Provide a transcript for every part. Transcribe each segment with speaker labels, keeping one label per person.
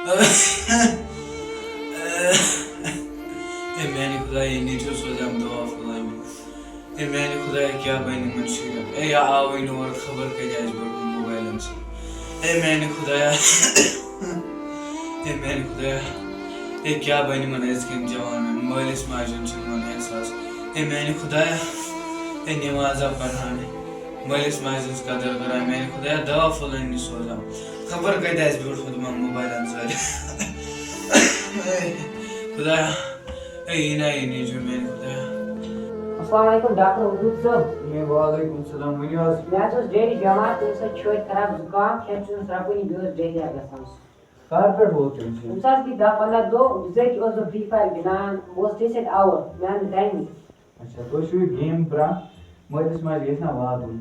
Speaker 1: ए मैंने खुदा ये नीचे सोचा दुआ फुलाई में ए मैंने खुदा क्या बनी मुंशी ए या आओ इन और खबर के जाए मोबाइल से ए मैंने खुदाया ए मैंने खुदाया ए क्या बनी मन इसके जवान मालिस माजन से मन एहसास ए मैंने खुदाया ए नमाज पढ़ाने मालिस माजन कदर करा मैंने खुदाया दवा फुलाई सोचा खबर के जाए खुद मोबाइल से खुदाया ए इना ये जो मैंने खुदाया
Speaker 2: अस्सलाम वालेकुम डॉक्टर अज़ूक साहब।
Speaker 1: ये वालेकुम सलाम वनियाज
Speaker 2: मैं तो डेरी बीमार तो से छोड़ खराब जुकाम खेत से सरापनी बेस डेरी आ गया
Speaker 1: कार पर हो तुम से
Speaker 2: उनसास की दा पल्ला दो जेक वाज द फ्री फायर गिनान was tasted hour man time
Speaker 1: अच्छा तो शू गेम ब्रा मदिस माज येना वादुन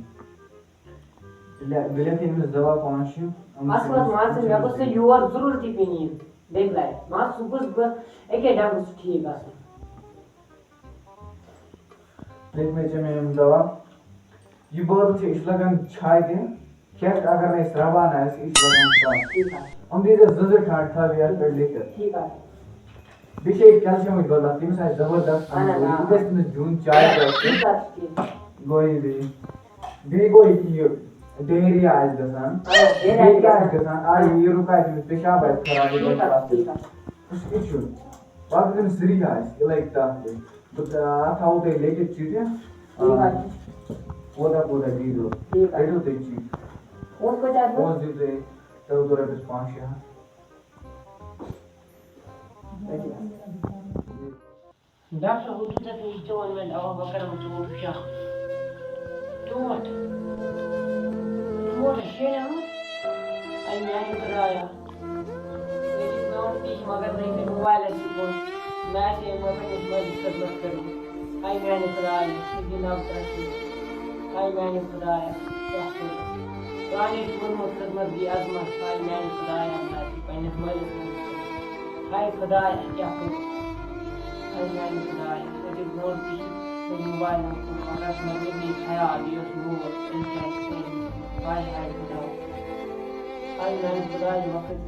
Speaker 1: ले के में दवा पांच
Speaker 2: असला मान से मैं से यू आर जरूर थी पीनी देख लाए मां सुबह एक डांग ठीक है
Speaker 1: देख में जे में दवा ये बहुत थे इस लगन छाय दे क्या अगर मैं श्रावा ना इस लगन का
Speaker 2: ठीक है
Speaker 1: हम दे जजर खाट था यार कर लेकर
Speaker 2: ठीक है
Speaker 1: विषय कैल्शियम में गला तीन से जबरदस्त इस में जून चाय
Speaker 2: ठीक है
Speaker 1: गोई भी गोई की डेरी आज दसान डेरी क्या आज दसान आ ये रुका है पेशाब है खराब
Speaker 2: ठीक है
Speaker 1: उसकी छू बात दिन सीरी आज लाइक दैट तो आप आओ दे लेके चीजें पोदा दी दो
Speaker 2: ठीक है
Speaker 1: एडो दे ची
Speaker 2: और को जा
Speaker 1: कौन सी दे तो दो रबस पांच या
Speaker 2: डॉक्टर वो तो इस जवान में दवा बकर में तो क्या टोट शेना आई मैंने कराया मेरी नोट की मगर नहीं मोबाइल है फोन मैं से मोबाइल में खिदमत करूं आई मैंने कराया सीधी नाम करती आई मैंने कराया क्या करूं रानी फोन में खिदमत दी आजमत आई मैंने कराया मैं पहले मोबाइल आई खुदाया क्या करूं आई मैंने कराया मेरी नोट की मोबाइल में मगर मैं नहीं खाया दियो नूर इंटरेस्ट आई खुदा आई मैंने खुदा वक्त